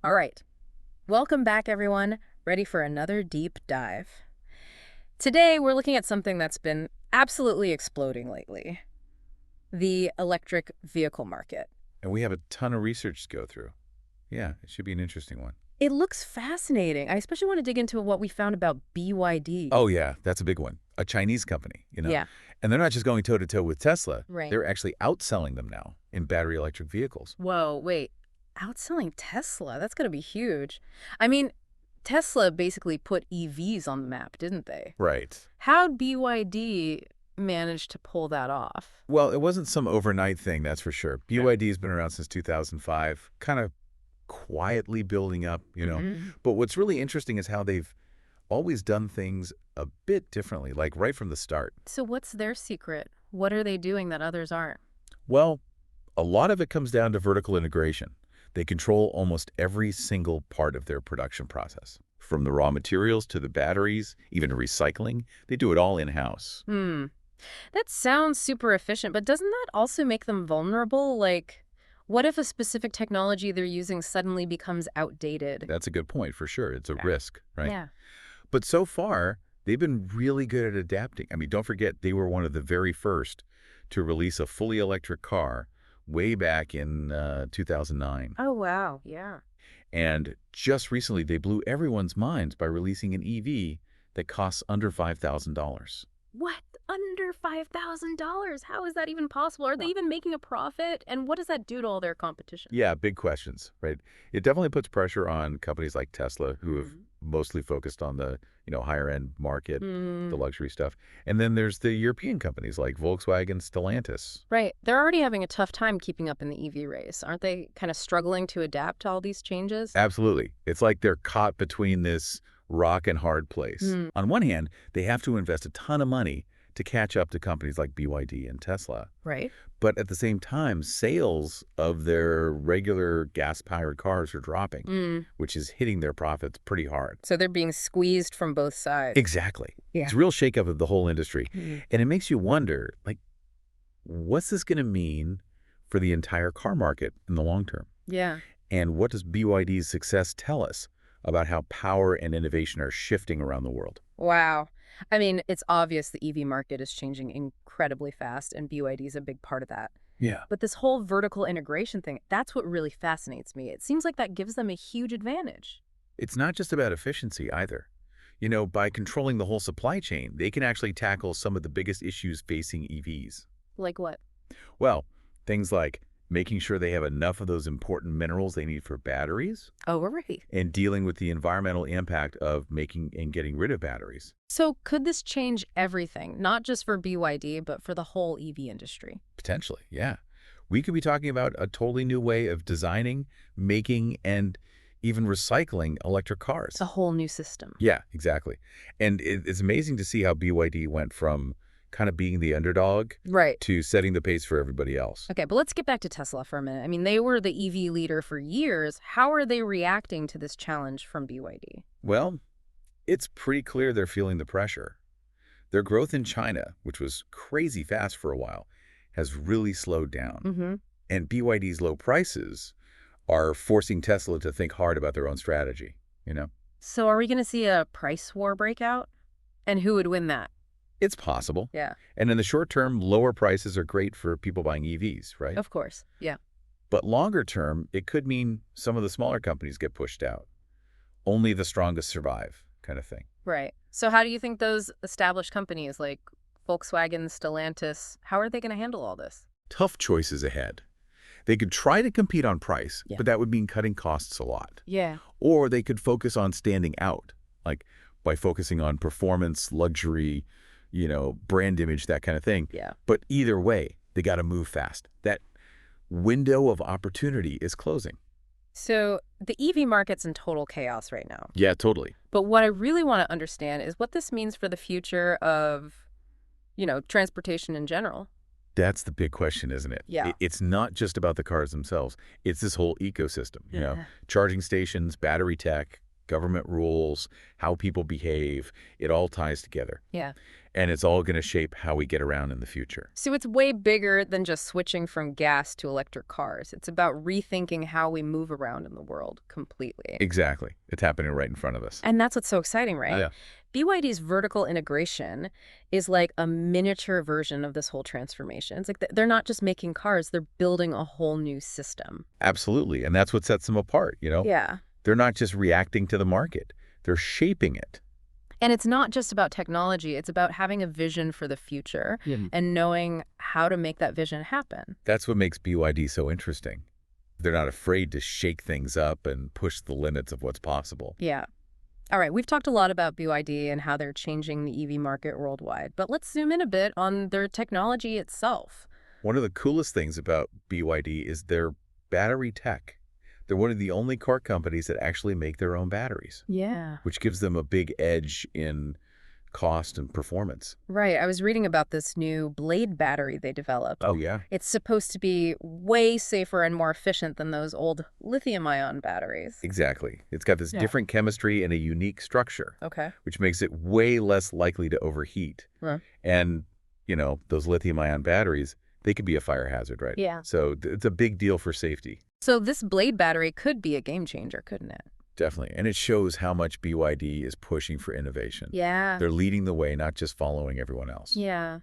All right. Welcome back, everyone. Ready for another deep dive. Today, we're looking at something that's been absolutely exploding lately, the electric vehicle market. And we have a ton of research to go through. Yeah, it should be an interesting one. It looks fascinating. I especially want to dig into what we found about BYD. Oh, yeah, that's a big one. A Chinese company, Yeah, And they're not just going toe-to-toe with Tesla. right. They're actually outselling them now in battery electric vehicles. Whoa, wait. Outselling Tesla? That's going to be huge. I mean, Tesla basically put EVs on the map, didn't they? Right. How'd BYD manage to pull that off? Well, it wasn't some overnight thing, that's for sure. BYD has been around since 2005, kind of quietly building up. Mhm. But what's really interesting is how they've always done things a bit differently, like right from the start. So what's their secret? What are they doing that others aren't? Well, a lot of it comes down to vertical integration. They control almost every single part of their production process. From the raw materials to the batteries, even to recycling, they do it all in-house. Hmm. That sounds super efficient, but doesn't that also make them vulnerable? Like, what if a specific technology they're using suddenly becomes outdated? That's a good point, for sure. It's a Yeah. risk, right? Yeah. But so far, they've been really good at adapting. I mean, don't forget, they were one of the very first to release a fully electric car way back in 2009. Oh, wow. Yeah. And just recently, they blew everyone's minds by releasing an EV that costs under $5,000. What? Under $5,000? How is that even possible? Are they even making a profit? And what does that do to all their competition? Yeah, big questions, right? It definitely puts pressure on companies like Tesla, who have Mhm. mostly focused on the, higher end market, the Hmm. luxury stuff. And then there's the European companies like Volkswagen, Stellantis. Right. They're already having a tough time keeping up in the EV race. Aren't they kind of struggling to adapt to all these changes? Absolutely. It's like they're caught between this rock and hard place. Hmm. On one hand, they have to invest a ton of money to catch up to companies like BYD and Tesla. Right. But at the same time, sales of their regular gas-powered cars are dropping, Mm. which is hitting their profits pretty hard. So they're being squeezed from both sides. Exactly. Yeah. It's a real shakeup of the whole industry. Mm. And it makes you wonder, like, what's this going to mean for the entire car market in the long term? Yeah. And what does BYD's success tell us about how power and innovation are shifting around the world? Wow. I mean, it's obvious the EV market is changing incredibly fast, and BYD is a big part of that. Yeah. But this whole vertical integration thing, that's what really fascinates me. It seems like that gives them a huge advantage. It's not just about efficiency either. By controlling the whole supply chain, they can actually tackle some of the biggest issues facing EVs. Like what? Well, things like making sure they have enough of those important minerals they need for batteries Oh, right. and dealing with the environmental impact of making and getting rid of batteries. So could this change everything, not just for BYD, but for the whole EV industry? Potentially, yeah. We could be talking about a totally new way of designing, making, and even recycling electric cars. It's a whole new system. Yeah, exactly. And it's amazing to see how BYD went from kind of being the underdog Right. to setting the pace for everybody else. Okay, but let's get back to Tesla for a minute. I mean, they were the EV leader for years. How are they reacting to this challenge from BYD? Well, it's pretty clear they're feeling the pressure. Their growth in China, which was crazy fast for a while, has really slowed down. Mm-hmm. And BYD's low prices are forcing Tesla to think hard about their own strategy. So are we going to see a price war breakout? And who would win that? It's possible. Yeah, And in the short term, lower prices are great for people buying EVs, right? of course. Yeah. But longer term, it could mean some of the smaller companies get pushed out. Only the strongest survive, kind of thing. Right. So how do you think those established companies like Volkswagen, Stellantis, how are they going to handle all this? Tough choices ahead. They could try to compete on price, Yeah. but that would mean cutting costs a lot. Yeah. Or they could focus on standing out, like by focusing on performance, luxury, brand image, that kind of thing. Yeah. But either way, they got to move fast. That window of opportunity is closing. So the EV market's in total chaos right now. Yeah, totally. But what I really want to understand is what this means for the future of, transportation in general. That's the big question, isn't it? Yeah. It's not just about the cars themselves. It's this whole ecosystem, Yeah. charging stations, battery tech, government rules, how people behave, it all ties together. Yeah. And it's all going to shape how we get around in the future. So it's way bigger than just switching from gas to electric cars. It's about rethinking how we move around in the world completely. Exactly. It's happening right in front of us. And that's what's so exciting, right? Yeah. BYD's vertical integration is like a miniature version of this whole transformation. It's like they're not just making cars, they're building a whole new system. Absolutely. And that's what sets them apart, you know? Yeah. They're not just reacting to the market. They're shaping it. And it's not just about technology, it's about having a vision for the future and knowing how to make that vision happen. That's what makes BYD so interesting. They're not afraid to shake things up and push the limits of what's possible. Yeah. All right, we've talked a lot about BYD and how they're changing the EV market worldwide, but let's zoom in a bit on their technology itself. One of the coolest things about BYD is their battery tech. They're one of the only car companies that actually make their own batteries, Yeah. which gives them a big edge in cost and performance. Right. I was reading about this new Blade battery they developed. Oh, yeah? It's supposed to be way safer and more efficient than those old lithium-ion batteries. Exactly. It's got this Yeah. different chemistry and a unique structure, Okay. which makes it way less likely to overheat. Huh. And, you know, those lithium-ion batteries, they could be a fire hazard, right? Yeah. So it's a big deal for safety. So this Blade battery could be a game changer, couldn't it? Definitely. And it shows how much BYD is pushing for innovation. Yeah. They're leading the way, not just following everyone else. Yeah.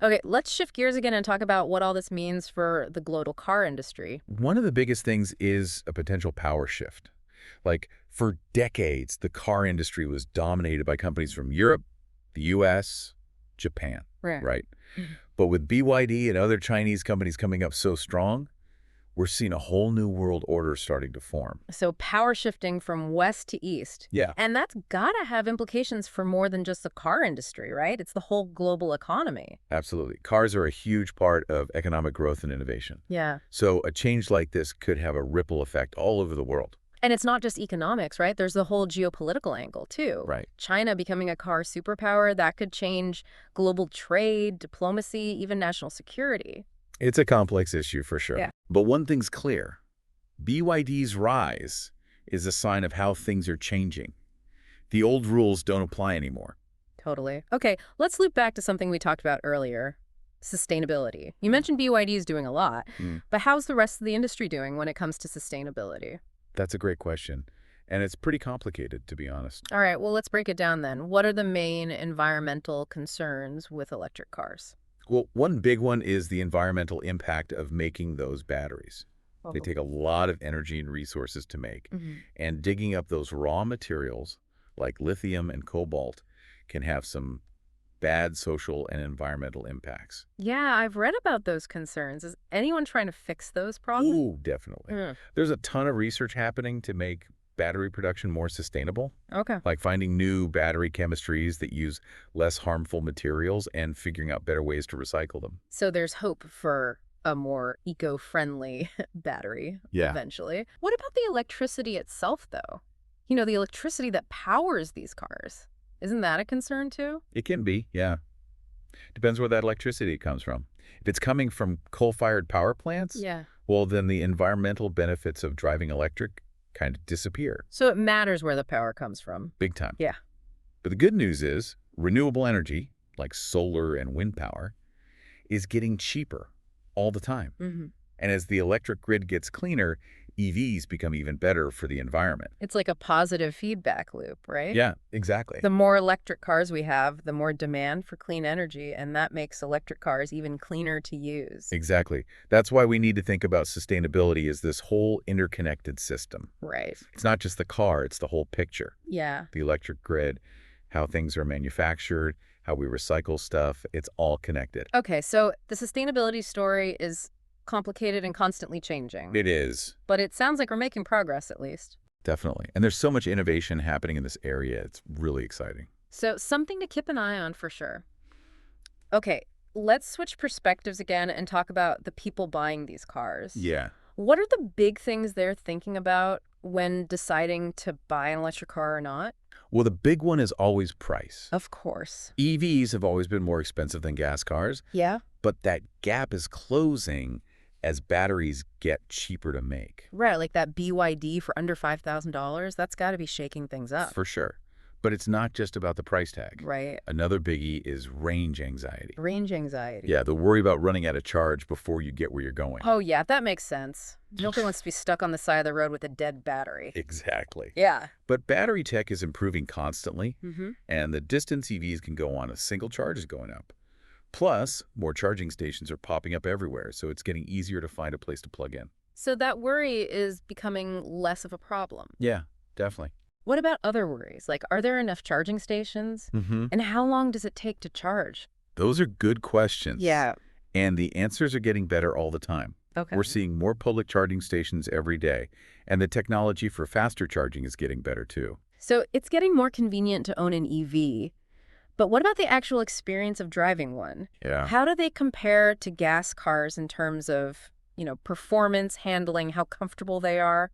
Okay, let's shift gears again and talk about what all this means for the global car industry. One of the biggest things is a potential power shift. Like, for decades, the car industry was dominated by companies from Europe, the US, Japan, right? But with BYD and other Chinese companies coming up so strong, we're seeing a whole new world order starting to form. So power shifting from west to east. Yeah. And that's got to have implications for more than just the car industry, right? It's the whole global economy. Absolutely. Cars are a huge part of economic growth and innovation. Yeah. So a change like this could have a ripple effect all over the world. And it's not just economics, right? There's the whole geopolitical angle, too. Right. China becoming a car superpower, that could change global trade, diplomacy, even national security. It's a complex issue for sure. Yeah. But one thing's clear. BYD's rise is a sign of how things are changing. The old rules don't apply anymore. Totally. Okay, let's loop back to something we talked about earlier, sustainability. You mentioned BYD is doing a lot, but how's the rest of the industry doing when it comes to sustainability? That's a great question. And it's pretty complicated, to be honest. All right, well, let's break it down then. What are the main environmental concerns with electric cars? Well, one big one is the environmental impact of making those batteries. They take a lot of energy and resources to make. And digging up those raw materials, like lithium and cobalt, can have some bad social and environmental impacts. Yeah, I've read about those concerns. Is anyone trying to fix those problems? Ooh, definitely. There's a ton of research happening to make battery production more sustainable, Okay. like finding new battery chemistries that use less harmful materials and figuring out better ways to recycle them. So there's hope for a more eco-friendly battery eventually. What about the electricity itself, though? You know, the electricity that powers these cars. Isn't that a concern, too? It can be, yeah. Depends where that electricity comes from. If it's coming from coal-fired power plants, well, then the environmental benefits of driving electric kind of disappear. So it matters where the power comes from. Big time. Yeah. But the good news is renewable energy, like solar and wind power, is getting cheaper all the time. And as the electric grid gets cleaner, EVs become even better for the environment. It's like a positive feedback loop, right? Yeah, exactly. The more electric cars we have, the more demand for clean energy, and that makes electric cars even cleaner to use. Exactly. That's why we need to think about sustainability as this whole interconnected system. Right. It's not just the car, it's the whole picture. Yeah. The electric grid, how things are manufactured, how we recycle stuff, it's all connected. Okay, so the sustainability story is complicated and constantly changing. It is. But it sounds like we're making progress, at least. Definitely. And there's so much innovation happening in this area. It's really exciting. So something to keep an eye on for sure. Okay, let's switch perspectives again and talk about the people buying these cars. Yeah. What are the big things they're thinking about when deciding to buy an electric car or not? Well, the big one is always price. Of course. EVs have always been more expensive than gas cars. Yeah? But that gap is closing as batteries get cheaper to make. Right, like that BYD for under $5,000, that's got to be shaking things up. For sure. But it's not just about the price tag. Right. Another biggie is range anxiety. Range anxiety. Yeah, the worry about running out of charge before you get where you're going. Oh, yeah, that makes sense. Nobody wants to be stuck on the side of the road with a dead battery. Exactly. Yeah. But battery tech is improving constantly, Mm-hmm. and the distance EVs can go on a single charge is going up. Plus, more charging stations are popping up everywhere, so it's getting easier to find a place to plug in. So that worry is becoming less of a problem. Yeah, definitely. What about other worries? Like, are there enough charging stations? Mm-hmm. And how long does it take to charge? Those are good questions. Yeah. And the answers are getting better all the time. Okay. We're seeing more public charging stations every day, and the technology for faster charging is getting better too. So it's getting more convenient to own an EV. But what about the actual experience of driving one? Yeah. How do they compare to gas cars in terms of, performance, handling, how comfortable they are?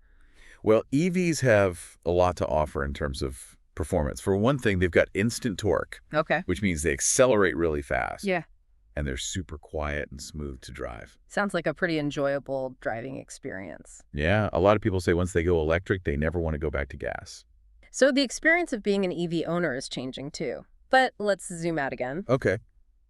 Well, EVs have a lot to offer in terms of performance. For one thing, they've got instant torque, Okay. which means they accelerate really fast. Yeah. And they're super quiet and smooth to drive. Sounds like a pretty enjoyable driving experience. Yeah, a lot of people say once they go electric, they never want to go back to gas. So the experience of being an EV owner is changing too. But let's zoom out again. Okay.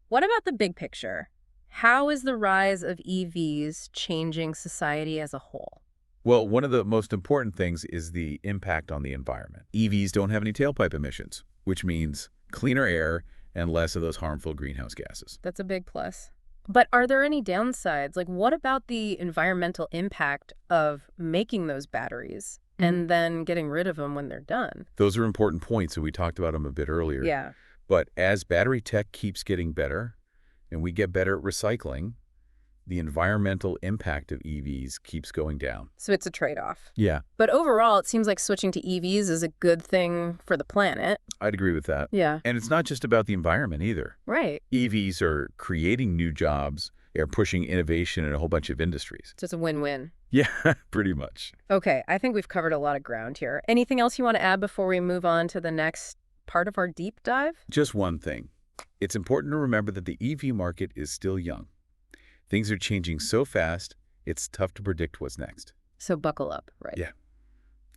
What about the big picture? How is the rise of EVs changing society as a whole? Well, one of the most important things is the impact on the environment. EVs don't have any tailpipe emissions, which means cleaner air and less of those harmful greenhouse gases. That's a big plus. But are there any downsides? Like, what about the environmental impact of making those batteries and then getting rid of them when they're done? Those are important points, and we talked about them a bit earlier. Yeah. But as battery tech keeps getting better and we get better at recycling, the environmental impact of EVs keeps going down. So it's a trade-off. Yeah, But overall, it seems like switching to EVs is a good thing for the planet. I'd agree with that. Yeah. And it's not just about the environment either. Right. EVs are creating new jobs, they're pushing innovation in a whole bunch of industries. So it's a win-win. Yeah, pretty much. Okay, I think we've covered a lot of ground here. Anything else you want to add before we move on to the next part of our deep dive? Just one thing. It's important to remember that the EV market is still young. Things are changing so fast, it's tough to predict what's next. So buckle up, right? Yeah.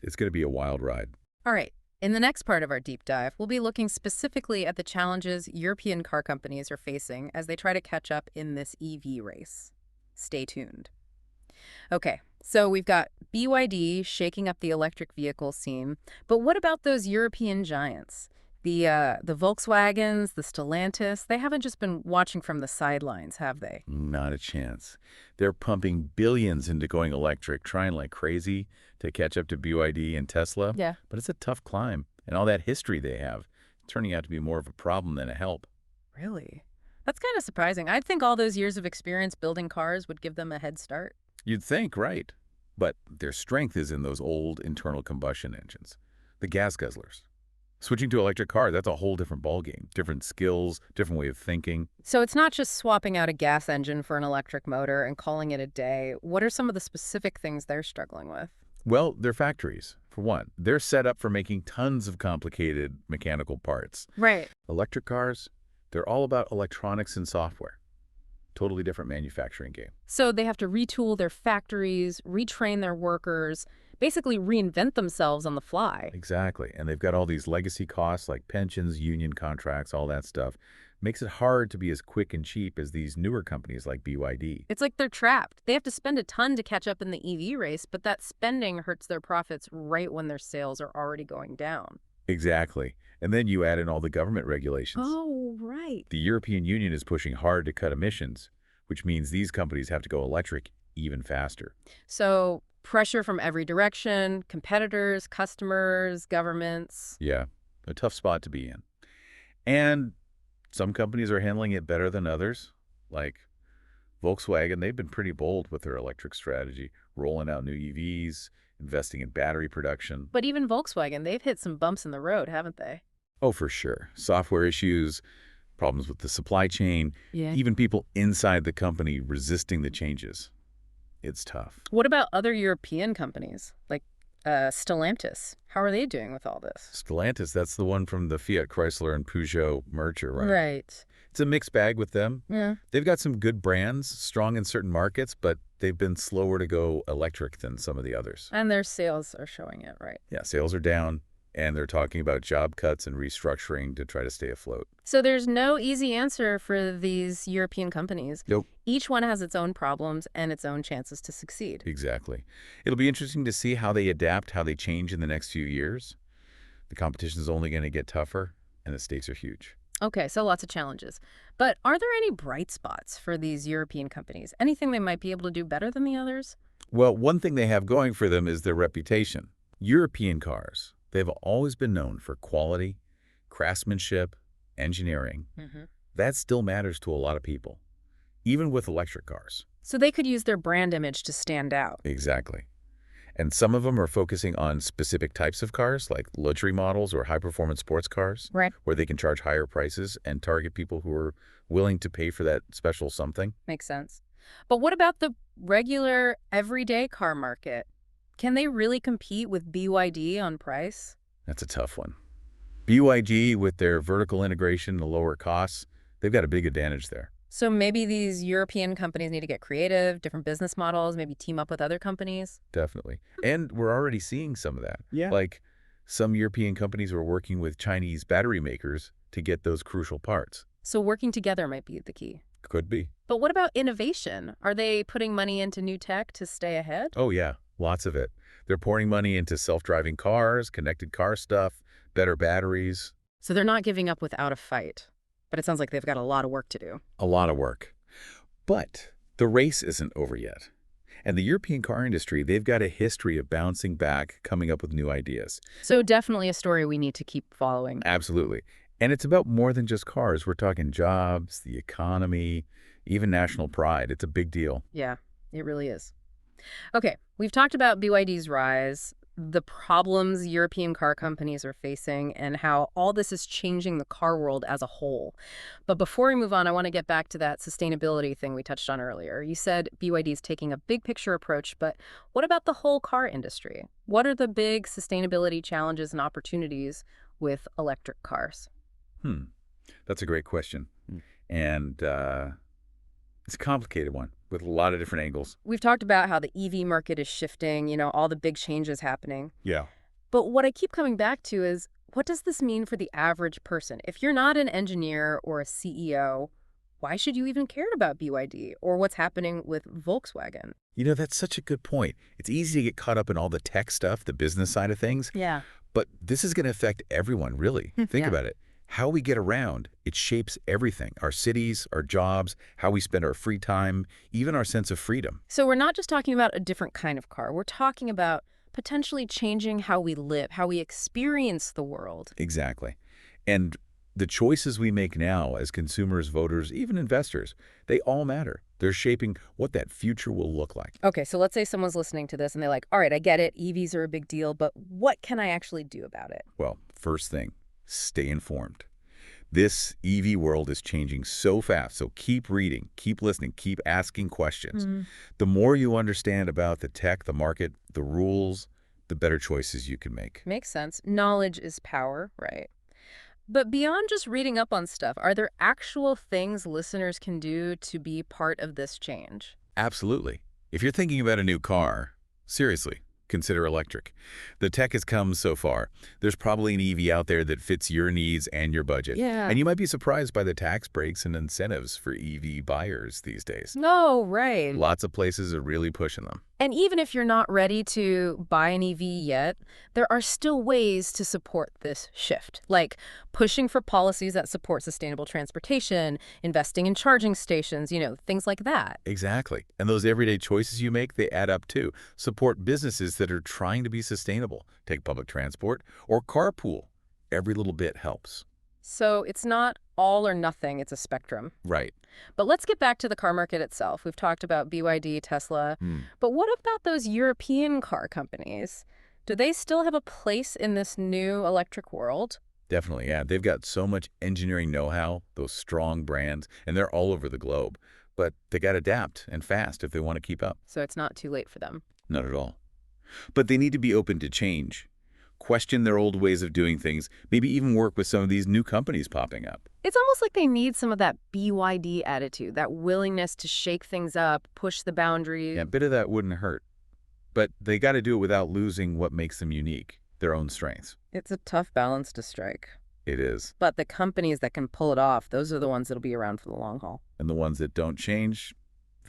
It's going to be a wild ride. All right. In the next part of our deep dive, we'll be looking specifically at the challenges European car companies are facing as they try to catch up in this EV race. Stay tuned. Okay, so we've got BYD shaking up the electric vehicle scene, but what about those European giants? The Volkswagens, the Stellantis, they haven't just been watching from the sidelines, have they? Not a chance. They're pumping billions into going electric, trying like crazy to catch up to BYD and Tesla. Yeah. But it's a tough climb, and all that history they have, turning out to be more of a problem than a help. Really? That's kind of surprising. I'd think all those years of experience building cars would give them a head start. You'd think, right? But their strength is in those old internal combustion engines, the gas guzzlers. Switching to electric car, that's a whole different ballgame. Different skills, different way of thinking. So it's not just swapping out a gas engine for an electric motor and calling it a day. What are some of the specific things they're struggling with? Well, they're factories, for one. They're set up for making tons of complicated mechanical parts. Right. Electric cars, they're all about electronics and software. Totally different manufacturing game. So they have to retool their factories, retrain their workers, basically reinvent themselves on the fly. Exactly. And they've got all these legacy costs like pensions, union contracts, all that stuff. Makes it hard to be as quick and cheap as these newer companies like BYD. It's like they're trapped. They have to spend a ton to catch up in the EV race, but that spending hurts their profits right when their sales are already going down. Exactly. And then you add in all the government regulations. Oh, right. The European Union is pushing hard to cut emissions, which means these companies have to go electric even faster. So pressure from every direction, competitors, customers, governments. Yeah, a tough spot to be in. And some companies are handling it better than others, like Volkswagen. They've been pretty bold with their electric strategy, rolling out new EVs, investing in battery production. But even Volkswagen, they've hit some bumps in the road, haven't they? Oh, for sure. Software issues, problems with the supply chain, Yeah. even people inside the company resisting the changes. It's tough. What about other European companies, like Stellantis? How are they doing with all this? Stellantis, that's the one from the Fiat Chrysler and Peugeot merger, right? Right. It's a mixed bag with them. Yeah. They've got some good brands, strong in certain markets, but they've been slower to go electric than some of the others. And their sales are showing it, right? Yeah, sales are down, and they're talking about job cuts and restructuring to try to stay afloat. So there's no easy answer for these European companies. Nope. Each one has its own problems and its own chances to succeed. Exactly. It'll be interesting to see how they adapt, how they change in the next few years. The competition is only going to get tougher, and the stakes are huge. Okay, so lots of challenges. But are there any bright spots for these European companies? Anything they might be able to do better than the others? Well, one thing they have going for them is their reputation. European cars, they've always been known for quality, craftsmanship, engineering. Hmm. That still matters to a lot of people, even with electric cars. So they could use their brand image to stand out. Exactly. And some of them are focusing on specific types of cars, like luxury models or high-performance sports cars, Right. where they can charge higher prices and target people who are willing to pay for that special something. Makes sense. But what about the regular, everyday car market? Can they really compete with BYD on price? That's a tough one. BYD, with their vertical integration and lower costs, they've got a big advantage there. So maybe these European companies need to get creative, different business models, maybe team up with other companies? Definitely. And we're already seeing some of that. Yeah. Like, some European companies are working with Chinese battery makers to get those crucial parts. So working together might be the key. Could be. But what about innovation? Are they putting money into new tech to stay ahead? Oh, yeah. Lots of it. They're pouring money into self-driving cars, connected car stuff, better batteries. So they're not giving up without a fight. But it sounds like they've got a lot of work to do. A lot of work. But the race isn't over yet. And the European car industry, they've got a history of bouncing back, coming up with new ideas. So definitely a story we need to keep following. Absolutely. And it's about more than just cars. We're talking jobs, the economy, even national pride. It's a big deal. Yeah, it really is. Okay, we've talked about BYD's rise, the problems European car companies are facing, and how all this is changing the car world as a whole. But before we move on, I want to get back to that sustainability thing we touched on earlier. You said BYD is taking a big picture approach, but what about the whole car industry? What are the big sustainability challenges and opportunities with electric cars? That's a great question. And it's a complicated one with a lot of different angles. We've talked about how the EV market is shifting, all the big changes happening. Yeah. But what I keep coming back to is, what does this mean for the average person? If you're not an engineer or a CEO, why should you even care about BYD or what's happening with Volkswagen? That's such a good point. It's easy to get caught up in all the tech stuff, the business side of things. Yeah. But this is going to affect everyone, really. Think Yeah. about it. How we get around, it shapes everything. Our cities, our jobs, how we spend our free time, even our sense of freedom. So we're not just talking about a different kind of car. We're talking about potentially changing how we live, how we experience the world. Exactly. And the choices we make now as consumers, voters, even investors, they all matter. They're shaping what that future will look like. Okay, so let's say someone's listening to this and they're like, all right, I get it. EVs are a big deal, but what can I actually do about it? Well, first thing, stay informed. This EV world is changing so fast, so keep reading, keep listening, keep asking questions. The more you understand about the tech, the market, the rules, the better choices you can make. Makes sense. Knowledge is power, right? But beyond just reading up on stuff, are there actual things listeners can do to be part of this change? Absolutely. If you're thinking about a new car, seriously, consider electric. The tech has come so far. There's probably an EV out there that fits your needs and your budget. Yeah. And you might be surprised by the tax breaks and incentives for EV buyers these days. No, right. Lots of places are really pushing them. And even if you're not ready to buy an EV yet, there are still ways to support this shift, like pushing for policies that support sustainable transportation, investing in charging stations, things like that. Exactly. And those everyday choices you make, they add up too. Support businesses that are trying to be sustainable. Take public transport or carpool. Every little bit helps. So it's not all or nothing, it's a spectrum. Right. But let's get back to the car market itself. We've talked about BYD, Tesla. But what about those European car companies? Do they still have a place in this new electric world? Definitely, yeah. They've got so much engineering know-how, those strong brands, and they're all over the globe. But they got to adapt and fast if they want to keep up. So it's not too late for them. Not at all. But they need to be open to change. question their old ways of doing things, maybe even work with some of these new companies popping up. It's almost like they need some of that BYD attitude, that willingness to shake things up, push the boundaries. Yeah, a bit of that wouldn't hurt. But they got to do it without losing what makes them unique, their own strengths. It's a tough balance to strike. It is. But the companies that can pull it off, those are the ones that'll be around for the long haul. And the ones that don't change,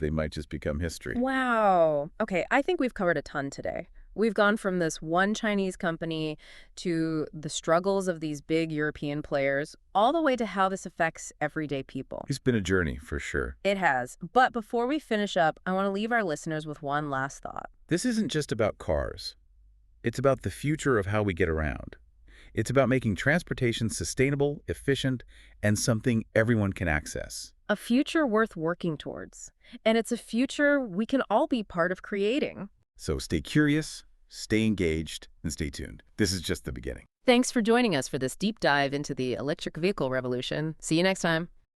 they might just become history. Wow. Okay, I think we've covered a ton today. We've gone from this one Chinese company to the struggles of these big European players, all the way to how this affects everyday people. It's been a journey, for sure. It has. But before we finish up, I want to leave our listeners with one last thought. This isn't just about cars. It's about the future of how we get around. It's about making transportation sustainable, efficient, and something everyone can access. A future worth working towards. And it's a future we can all be part of creating. So stay curious, stay engaged, and stay tuned. This is just the beginning. Thanks for joining us for this deep dive into the electric vehicle revolution. See you next time.